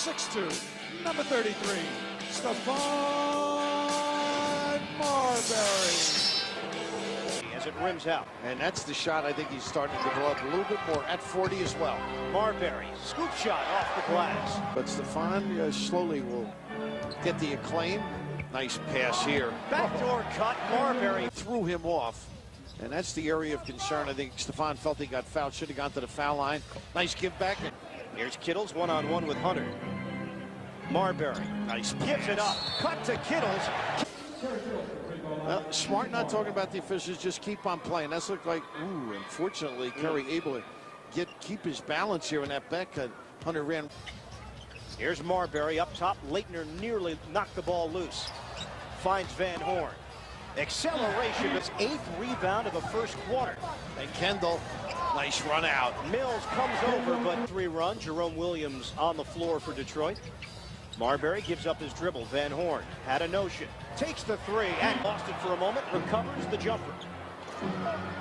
6'2", number 33, Stephon Marbury. As it rims out. And that's the shot I think he's starting to develop a little bit more at 40 as well. Marbury, scoop shot off the glass. But Stephon slowly will get the acclaim. Nice pass here. Backdoor cut, Marbury. Threw him off. And that's the area of concern. I think Stephon felt he got fouled, should have gone to the foul line. Nice give back. Here's Kittles one-on-one with Hunter. Marbury, Nice pass. gives it up. Cut to Kittles. Well, smart not talking about the officials, just keep on playing. That's looked like, ooh, unfortunately, Curry able to keep his balance here in that back cut. Hunter ran. Here's Marbury up top. Leitner nearly knocked the ball loose. Finds Van Horn. Acceleration, his 8th rebound of the first quarter. And Kendall, nice run out. Mills comes over, but 3 run. Jerome Williams on the floor for Detroit. Marbury gives up his dribble. Van Horn had a notion. Takes the 3 and lost it for a moment. Recovers the jumper.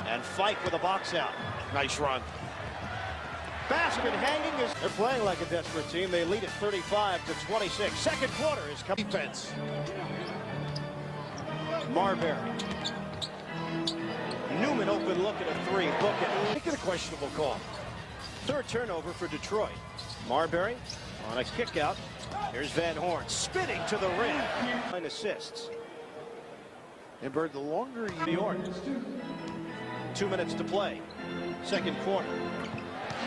And Fike with a box out. Nice run. Basket hanging. They're playing like a desperate team. They lead at 35-26. Second quarter is coming. Defense. Marbury. Newman open look at a 3. Book it. Make it a questionable call. 3rd turnover for Detroit. Marbury on a kick out. Here's Van Horn spinning to the rim. 9 assists. And Bird, the longer New York. 2 minutes to play. Second quarter.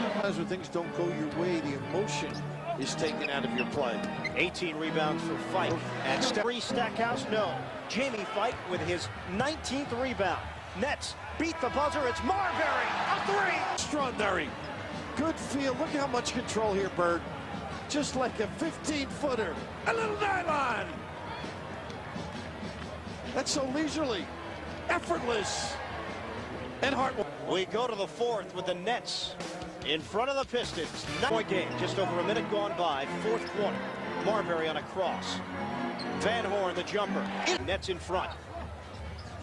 Sometimes when things don't go your way, the emotion is taken out of your play. 18 rebounds for Fike. And Three Stackhouse, no. Jamie Fike with his 19th rebound. Nets beat the buzzer. It's Marbury. A 3. Extraordinary. Good feel. Look how much control here, Bird. Just like a 15-footer. A little nylon. That's so leisurely. Effortless. And Hartwell. We go to the 4th with the Nets in front of the Pistons. 9-point game. Just over a minute gone by. 4th quarter. Marbury on a cross. Van Horn, the jumper. Nets in front.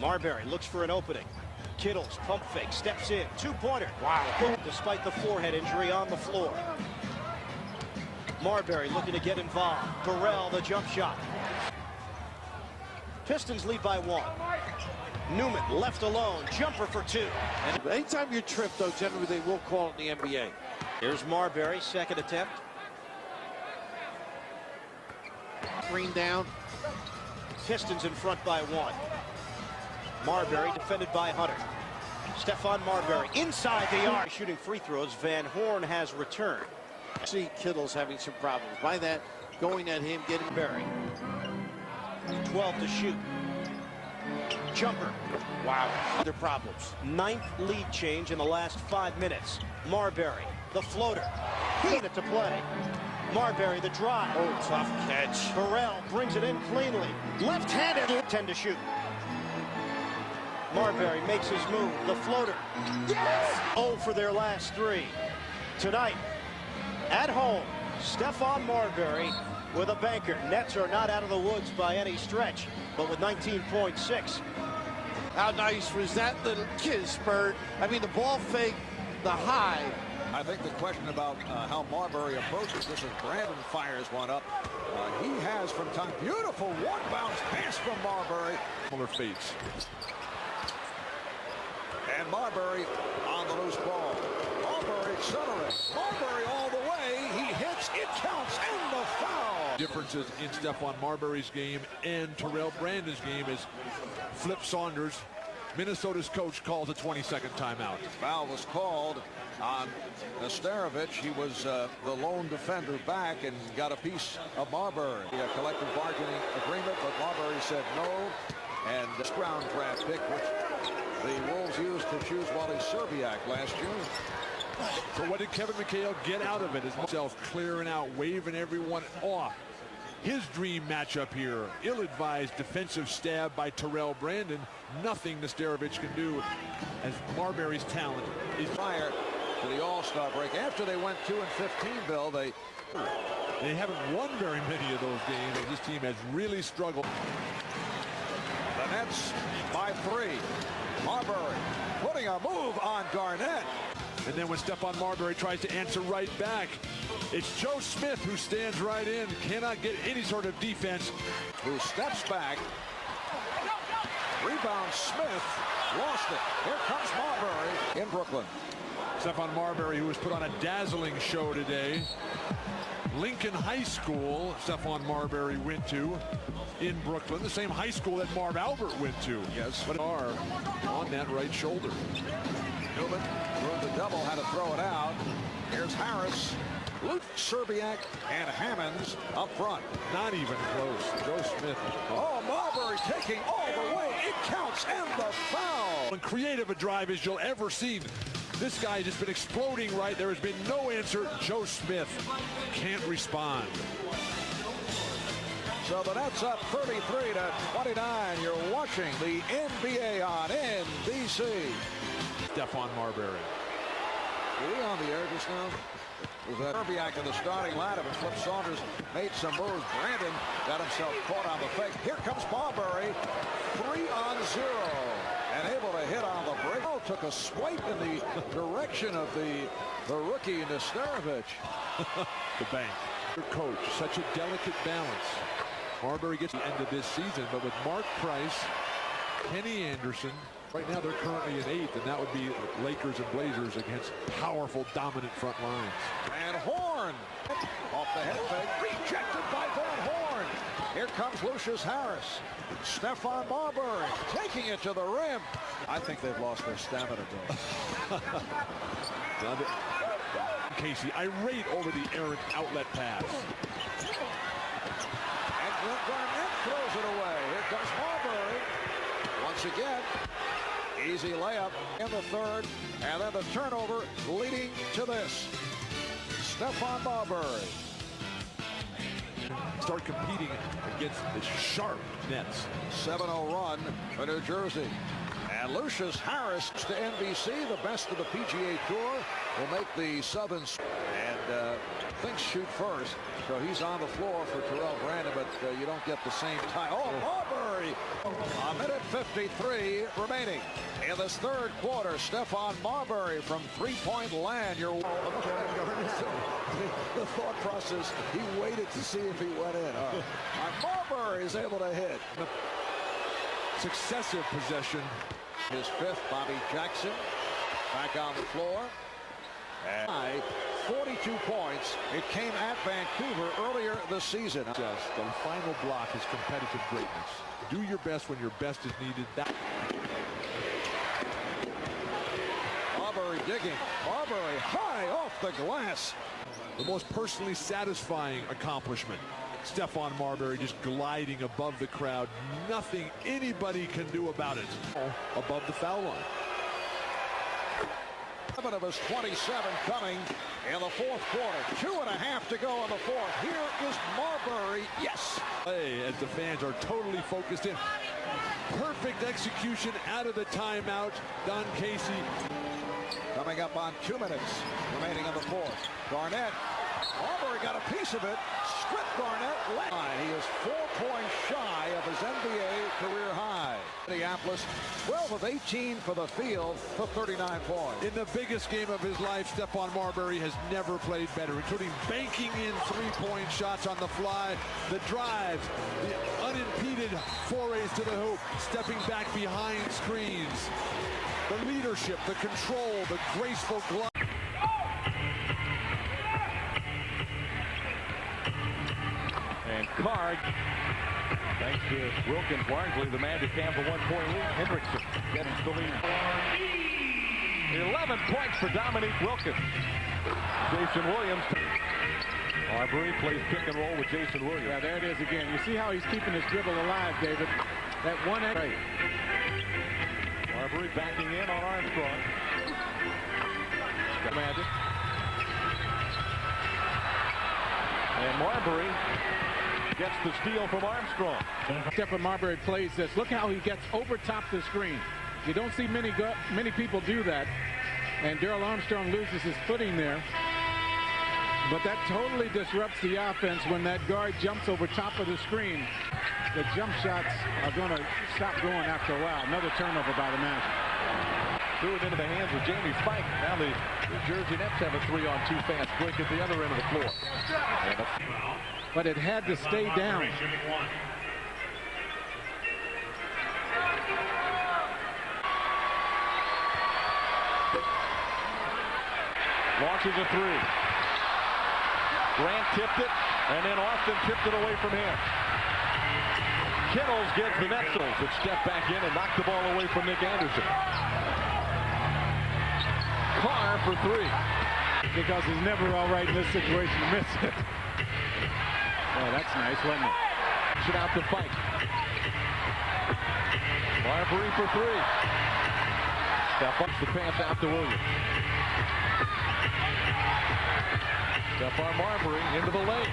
Marbury looks for an opening. Kittles, pump fake, steps in. 2-pointer. Wow. Despite the forehead injury on the floor. Marbury looking to get involved. Burrell, the jump shot. Pistons lead by 1. Newman left alone. Jumper for 2. And anytime you're tripped, though, generally they will call it in the NBA. Here's Marbury, second attempt. Screen down. Pistons in front by 1. Marbury defended by Hunter. Stephon Marbury inside the arc. Shooting free throws. Van Horn has returned. See Kittle's having some problems. By that, going at him, getting Barry. 12 to shoot. Jumper. Wow. Other problems. 9th lead change in the last 5 minutes. Marbury, the floater. Minute to play. Marbury, the drive. Oh, tough catch. Burrell brings it in cleanly. Left-handed. 10 to shoot. Marbury makes his move. The floater. Yes! 0 for their last 3. Tonight, at home, Stephon Marbury with a banker. Nets are not out of the woods by any stretch, but with 19.6. How nice was that little kiss, Bird? I mean, the ball fake, the high. I think the question about how Marbury approaches this as Brandon fires one up. He has from time. Beautiful one-bounce pass from Marbury. Fuller fakes. And Marbury on the loose ball. Marbury accelerates. Marbury all the way. He hits. It counts. And the foul. Differences in Stephon Marbury's game and Terrell Brandon's game is Flip Saunders, Minnesota's coach, calls a 20-second timeout. Foul was called on Nesterovic. He was the lone defender back and got a piece of Marbury. A collective bargaining agreement, but Marbury said no. And this round draft pick, which the Wolves used to choose Wally Serbiak last year. So what did Kevin McHale get out of it? Is himself clearing out, waving everyone off. His dream matchup here, ill-advised defensive stab by Terrell Brandon. Nothing Nesterovic can do, as Marbury's talent is fire to the All-Star break. After they went 2-15, Bill, they haven't won very many of those games, and this team has really struggled. The Nets by 3. Marbury putting a move on Garnett. And then when Stephon Marbury tries to answer right back, It's Joe Smith who stands right in, cannot get any sort of defense. Who steps back. Rebound Smith. Lost it. Here comes Marbury in Brooklyn. Stephon Marbury, who was put on a dazzling show today. Lincoln High School, Stephon Marbury went to in Brooklyn, the same high school that Marv Albert went to. Yes. But are on that right shoulder. Newman threw the double, had to throw it out. Here's Harris, Luke, Serbiak, and Hammonds up front. Not even close. Joe Smith. Oh, Marbury taking all the way. It counts, and the foul. And creative a drive as you'll ever see. This guy has just been exploding right. There has been no answer. Joe Smith can't respond. So the Nets up 33-29. You're watching the NBA on NBC. Stephon Marbury. Were we on the air just now? Was that Serbiak in the starting lineup, and Flip Saunders made some moves. Brandon got himself caught on the fake. Here comes Marbury, 3-on-0, and able to hit on the break. Oh, took a swipe in the direction of the rookie Nesterovic. The bank. Your coach, such a delicate balance. Marbury gets the end of this season, but with Mark Price, Kenny Anderson, right now they're currently in 8th, and that would be Lakers and Blazers against powerful, dominant front lines. And Horn off the head fake, rejected by Van Horn. Here comes Lucius Harris. Stephon Marbury taking it to the rim. I think they've lost their stamina, though. Casey, irate over the errant outlet pass. And Garnett throws it away. Here comes Marbury. Once again, easy layup in the third, and then the turnover leading to this. Stephon Marbury. Start competing against the sharp Nets. 7-0 run for New Jersey. And Lucius Harris to NBC, the best of the PGA Tour, will make the Southern. And thinks shoot first, so he's on the floor for Terrell Brandon, but you don't get the same time. Oh, Marbury! A minute 53 remaining. In this third quarter, Stephon Marbury from three-point land. The thought process, he waited to see if he went in. Marbury is able to hit. Successive possession. His fifth, Bobby Jackson, back on the floor. And 42 points. It came at Vancouver earlier this season. Just the final block is competitive greatness. Do your best when your best is needed. Marbury digging. Marbury high off the glass. The most personally satisfying accomplishment. Stephon Marbury just gliding above the crowd. Nothing anybody can do about it. Above the foul line. 7 of his 27 coming in the fourth quarter. 2.5 to go in the fourth. Here is Marbury. Yes. Hey, as the fans are totally focused in. Perfect execution out of the timeout. Don Casey. Coming up on 2 minutes remaining in the fourth. Garnett. Marbury got a piece of it. Stripped Garnett. He is 4 points shy of his NBA career high. Minneapolis, 12 of 18 for the field for 39 points. In the biggest game of his life, Stephon Marbury has never played better, including banking in three-point shots on the fly, the drives, the unimpeded forays to the hoop, stepping back behind screens, the leadership, the control, the graceful glove. And Card, thanks to Wilkins largely the man to Tampa 1-point lead. Hendrickson getting the lead. 11 points for Dominique Wilkins. Jason Williams. Marbury plays pick and roll with Jason Williams. Yeah, there it is again. You see how he's keeping his dribble alive, David. That one right. Marbury backing in on Armstrong. Commanded. And Marbury gets the steal from Armstrong. Stephon Marbury plays this. Look how he gets over top the screen. You don't see many people do that. And Darrell Armstrong loses his footing there. But that totally disrupts the offense when that guard jumps over top of the screen. The jump shots are going to stop going after a while. Another turnover by the Magic. threw it into the hands of Jamie Fike. Now the New Jersey Nets have a 3-on-2 fast break at the other end of the floor. But it had to stay down. Launches a three. Grant tipped it, and then Austin tipped it away from him. Kittles gets the Netsels that step back in and knock the ball away from Nick Anderson. Carr for three. Because he's never all right in this situation to miss it. Oh, that's nice, wasn't it? Shoot out to Fike. Marbury for three. Stephon the pass out to Williams. Stephon Marbury into the lane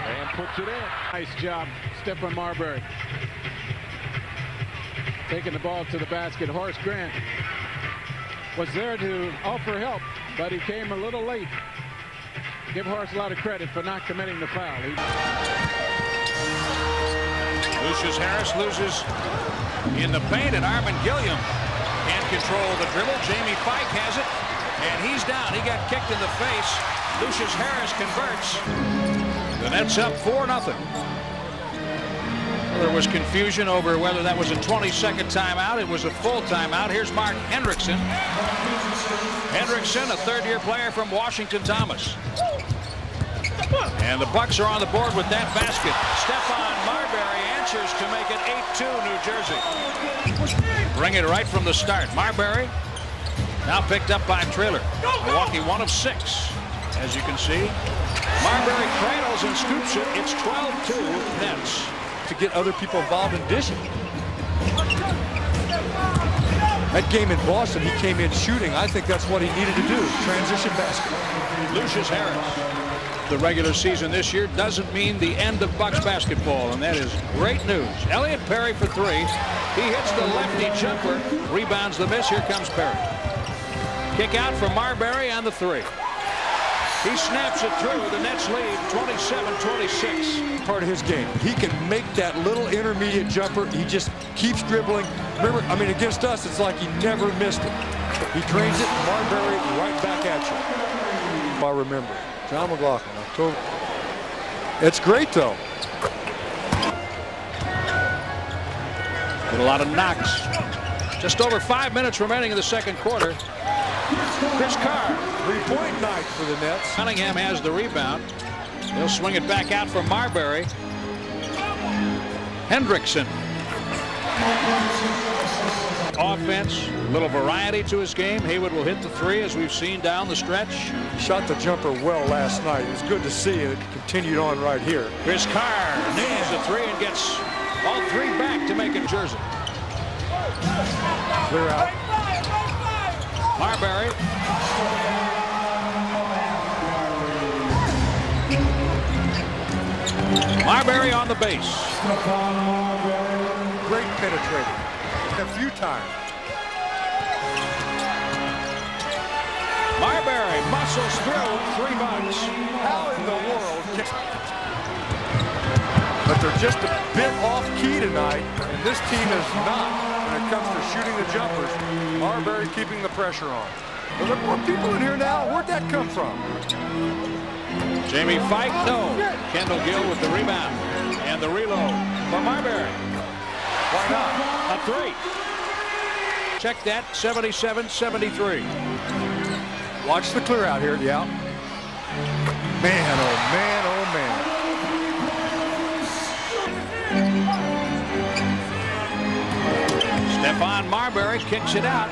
and puts it in. Nice job, Stephon Marbury. Taking the ball to the basket. Horace Grant was there to offer help, but he came a little late. Give Horace a lot of credit for not committing the foul. Lucius Harris loses in the paint, and Armin Gilliam can't control the dribble. Jamie Fike has it, and he's down. He got kicked in the face. Lucius Harris converts. The Nets up 4-0. There was confusion over whether that was a 20-second timeout. It was a full timeout. Here's Mark Hendrickson. Hendrickson, a third-year player from Washington Thomas. And the Bucks are on the board with that basket. Stephon Marbury answers to make it 8-2 New Jersey. Bring it right from the start. Marbury now picked up by Traylor. Milwaukee 1 of 6, as you can see. Marbury cradles and scoops it. It's 12-2 Nets. To get other people involved in dishing. That game in Boston, he came in shooting. I think that's what he needed to do. Transition basket. Lucius Harris. The regular season this year doesn't mean the end of Bucks basketball, and that is great news. Elliott Perry for three. He hits the lefty jumper, rebounds the miss. Here comes Perry. Kick out from Marbury on the three. He snaps it through. The Nets lead 27-26. Part of his game. He can make that little intermediate jumper. He just keeps dribbling. Remember, I mean, against us, it's like he never missed it. He drains it, Marbury right back at you. I remember. John McLaughlin, October. It's great, though. With a lot of knocks. Just over 5 minutes remaining in the second quarter. Chris Carr. Three-point night for the Nets. Cunningham has the rebound. He'll swing it back out for Marbury. Hendrickson. Offense, a little variety to his game. Haywood will hit the three, as we've seen down the stretch. He shot the jumper well last night. It was good to see it. It continued on right here. Chris Carr nails the three and gets all three back to make it Jersey. Clear out. Marbury. Marbury on the base. Great penetrating. A few times. Marbury muscles through 3 bucks. How in the world? But they're just a bit off-key tonight, and this team is not when it comes to shooting the jumpers. Marbury keeping the pressure on. Are there more people in here now? Where'd that come from? Jamie Fike, no. Kendall Gill with the rebound and the reload for Marbury. Why not? A three. Check that, 77-73. Watch the clear out here, yeah. Man, oh man, oh man. Stephon Marbury kicks it out.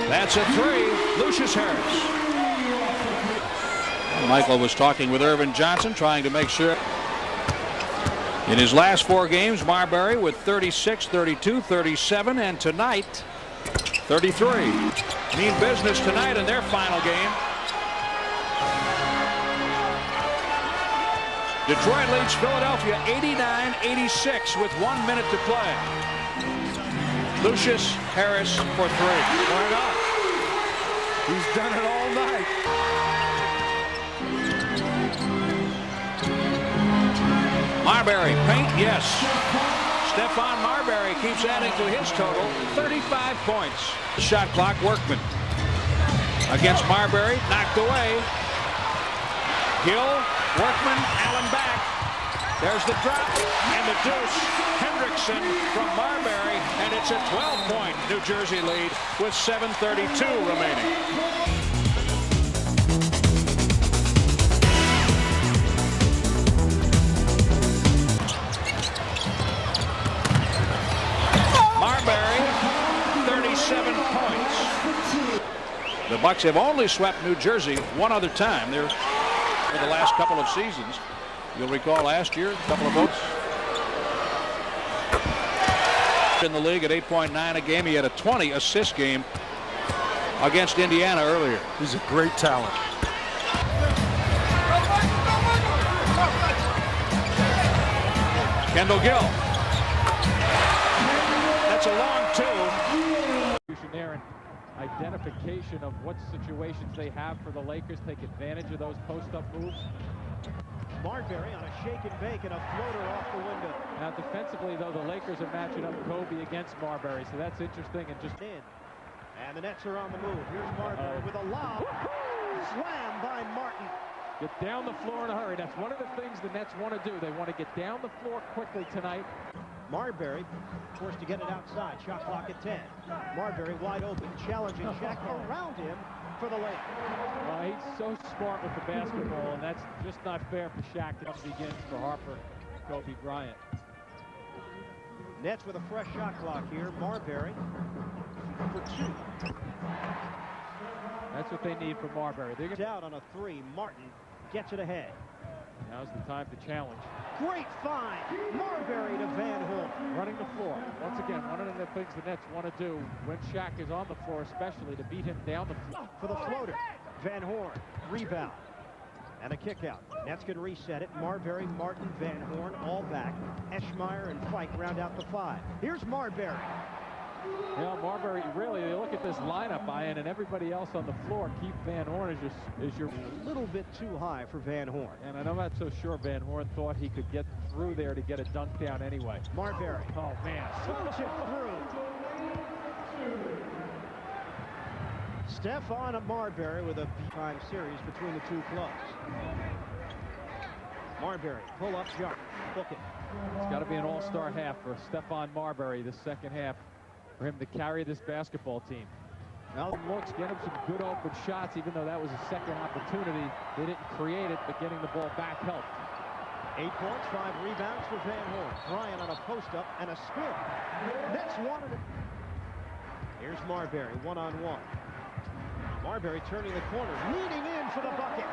That's a three. Lucius Harris. Michael was talking with Irvin Johnson, trying to make sure. In his last 4 games, Marbury with 36, 32, 37, and tonight, 33. Mean business tonight in their final game. Detroit leads Philadelphia 89-86 with 1 minute to play. Lucius Harris for three. Why not? He's done it all night. Marbury, paint, yes. Stephon Marbury keeps adding to his total, 35 points. Shot clock, Workman. Against Marbury, knocked away. Gill, Workman, Allen back. There's the drop and the deuce. Hendrickson from Marbury, and it's a 12-point New Jersey lead with 7:32 remaining. Marbury, 37 points. The Bucks have only swept New Jersey one other time. They're for the last couple of seasons. You'll recall last year, a couple of votes. In the league at 8.9 a game. He had a 20-assist game against Indiana earlier. He's a great talent. Kendall Gill. That's a long two. There and identification of what situations they have for the Lakers. Take advantage of those post-up moves. Marbury on a shake and bake and a floater off the window. Now defensively, though, the Lakers are matching up Kobe against Marbury, so that's interesting. And just in. And the Nets are on the move. Here's Marbury with a lob. Slam by Martin. Get down the floor in a hurry. That's one of the things the Nets want to do. They want to get down the floor quickly tonight. Marbury forced to get it outside. Shot clock at 10. Marbury wide open, challenging Shaq around him for the lane. Well, he's so smart with the basketball, and that's just not fair for Shaq. It begins for Harper, Kobe Bryant. Nets with a fresh shot clock here. Marbury for 2. That's what they need for Marbury. They're out on a 3. Martin gets it ahead. Now's the time to challenge. Great find. Marbury to Van Horn. Running the floor. Once again, one of the things the Nets want to do when Shaq is on the floor, especially to beat him down the floor. For the floater. Van Horn. Rebound. And a kick out. Nets can reset it. Marbury, Martin, Van Horn, all back. Eschmeyer and Fike round out the 5. Here's Marbury. Yeah, Marbury, really, they look at this lineup, Ian, and everybody else on the floor. Keep Van Horn as your a little bit too high for Van Horn. And I'm not so sure Van Horn thought he could get through there to get a dunk down anyway. Marbury. Oh, man. Switch it through. Stephon and Marbury with a time series between the two clubs. Marbury, pull up jump. Book it. It's got to be an all-star half for Stephon Marbury, the second half, for him to carry this basketball team. Now looks, get him some good open shots, even though that was a second opportunity. They didn't create it, but getting the ball back helped. 8 points, 5 rebounds for Van Horn. Bryant on a post-up and a spin. Nets wanted it. Here's Marbury, one-on-one. Marbury turning the corner, leading in for the bucket.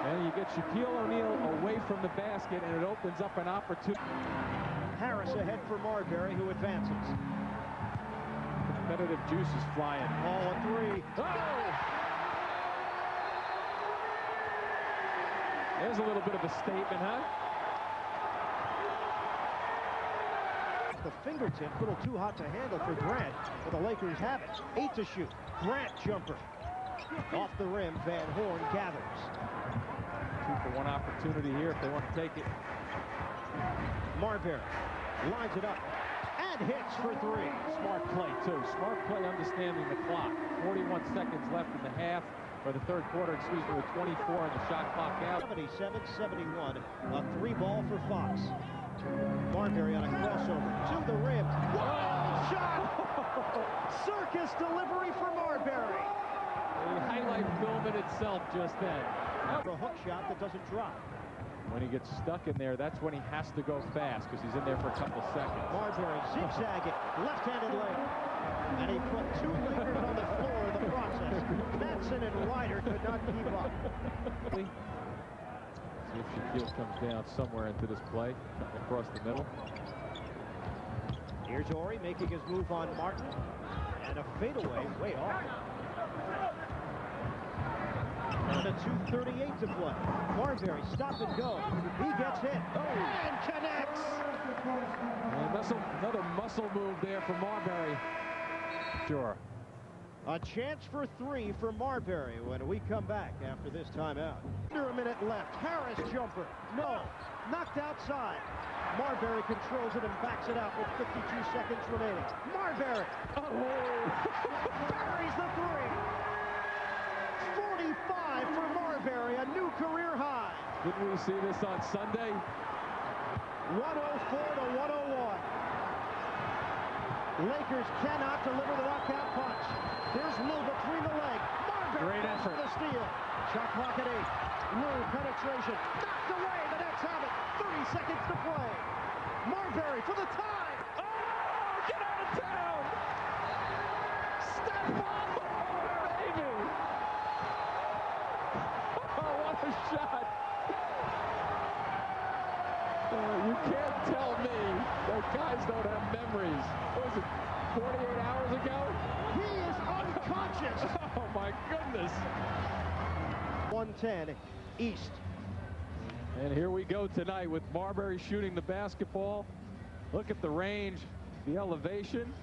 And you get Shaquille O'Neal away from the basket, and it opens up an opportunity. Harris ahead for Marbury, who advances. Competitive juices flying. Ball a 3. Oh! There's a little bit of a statement, huh? The fingertip, a little too hot to handle for Grant, but the Lakers have it. 8 to shoot. Grant jumper. Off the rim, Van Horn gathers. 2 for 1 opportunity here if they want to take it. Marbury lines it up and hits for 3. Smart play, too. Smart play understanding the clock. 41 seconds left in the half, or the third quarter, excuse me, with 24 and the shot clock out. 77-71, a 3-ball for Fox. Marbury on a crossover to the rim. Whoa! Shot! Circus delivery for Marbury. The highlight film in itself just then. A hook shot that doesn't drop. When he gets stuck in there, that's when he has to go fast because he's in there for a couple seconds. Marbury zigzag it, left-handed layup. And he put 2 fingers on the floor in the process. Matson and Ryder could not keep up. See if Shaquille comes down somewhere into this play, across the middle. Here's Horry making his move on Martin. And a fadeaway, way off. And a 2:38 to play. Marbury, stop and go. He gets hit. Oh, and connects. And another muscle move there for Marbury. Sure. A chance for 3 for Marbury when we come back after this timeout. Under a minute left. Harris jumper. No. knocked outside. Marbury controls it and backs it out with 52 seconds remaining. Marbury buries the three. 45 for Marbury, a new career high. Didn't we see this on Sunday? 104 to 101. Lakers cannot deliver the knockout punch. Here's Lou between the leg. Marbury Great effort. the steal. Shot clock at 8. Lou penetration. Knocked away. The Nets have it. 30 seconds to play. Marbury for the tie. Oh, get out of town! Stephon, baby! Oh, what a shot! You can't tell me that guys don't have memories. What was it, 48 hours ago? He is unconscious. Oh, my goodness. 110 East. And here we go tonight with Marbury shooting the basketball. Look at the range, the elevation.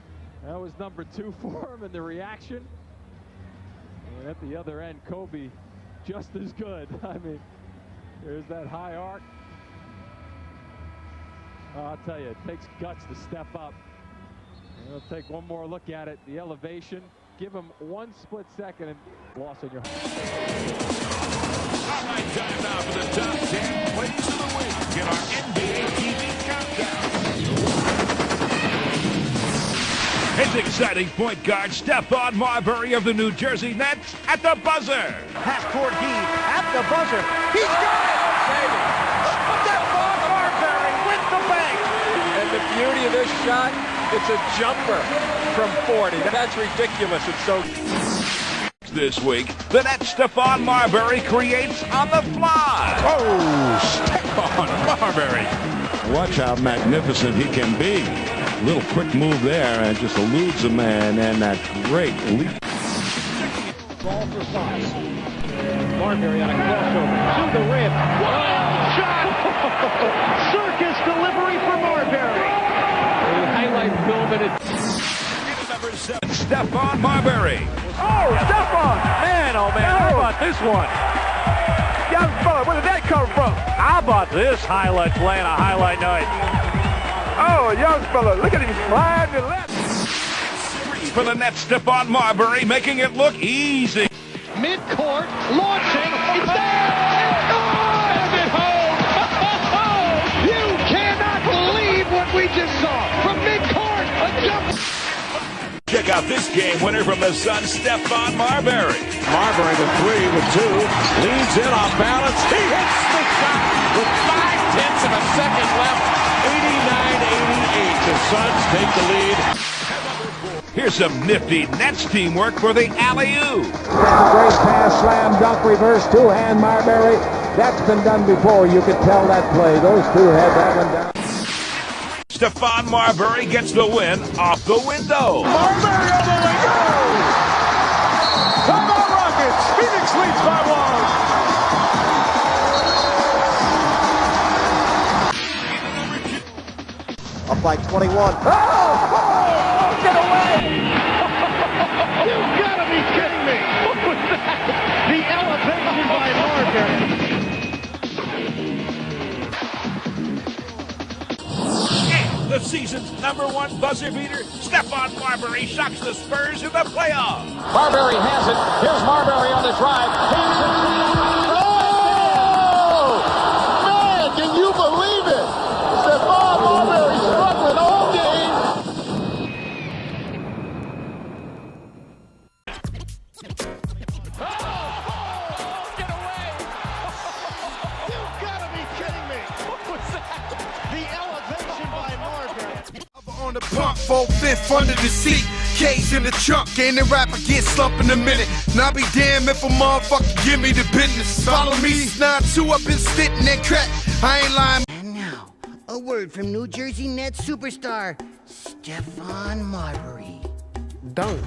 That was number 2 for him, and the reaction. And at the other end, Kobe just as good. I mean, there's that high arc. Oh, I'll tell you, it takes guts to step up. And we'll take one more look at it, the elevation. Give him 1 split second and loss in your All right, time now for the top 10 plays of the week in our NBA TV countdown. His exciting point guard, Stephon Marbury of the New Jersey Nets at the buzzer. Half-court heave at the buzzer. He's got it! Stephon Marbury with the bank. And the beauty of this shot, it's a jumper from 40. That's ridiculous. It's so... This week, the net Stephon Marbury creates on the fly. Oh, Stephon Marbury. Watch how magnificent he can be. A little quick move there and just eludes a man, and that great leap. Ball for 5. Marbury on a crossover to the rim. Wild shot! Circus delivery for Marbury. The highlight film in it. Number 7, Stephon Marbury. Oh, Stephon! Man, oh man, how about this one? Young fella, where did that come from? How about this highlight play on a highlight night? Oh, young fella, look at him slide to left. For the net, Stephon Marbury making it look easy. Midcourt launching. It's there! Send it home! You cannot believe what we just saw from midcourt. A jump. Check out this game winner from the Suns, Stephon Marbury. Marbury the 3 with 2. Leads in off balance. He hits the shot with 5/10 of a second left. 89-88. The Suns take the lead. Here's some nifty Nets teamwork for the alley-oop. That's a great pass, slam, dunk, reverse, two-hand Marbury. That's been done before. You could tell that play. Those two had that one down. Stephon Marbury gets the win off the window. Marbury on the way goes! Timeout Rockets! Phoenix leads by 1. Up by 21. Get away! You've got to be kidding me! What was that? The elevation by Marbury. The season's #1 buzzer beater, Stephon Marbury shocks the Spurs in the playoffs. Marbury has it. Here's Marbury on the drive. Oh! Man, can you believe it? Stephon Marbury struggling all game. Get away! You've got to be kidding me! What was that? The elevation by Marbury. On the pump, 4/5 under the seat, K's in the trunk, and the rapper get slumped in a minute. Now I be damn if a motherfucker give me the business. Follow me, 9-2, I've been spitting that crack. I ain't lying. And now, a word from New Jersey Nets superstar, Stephon Marbury. Dunk.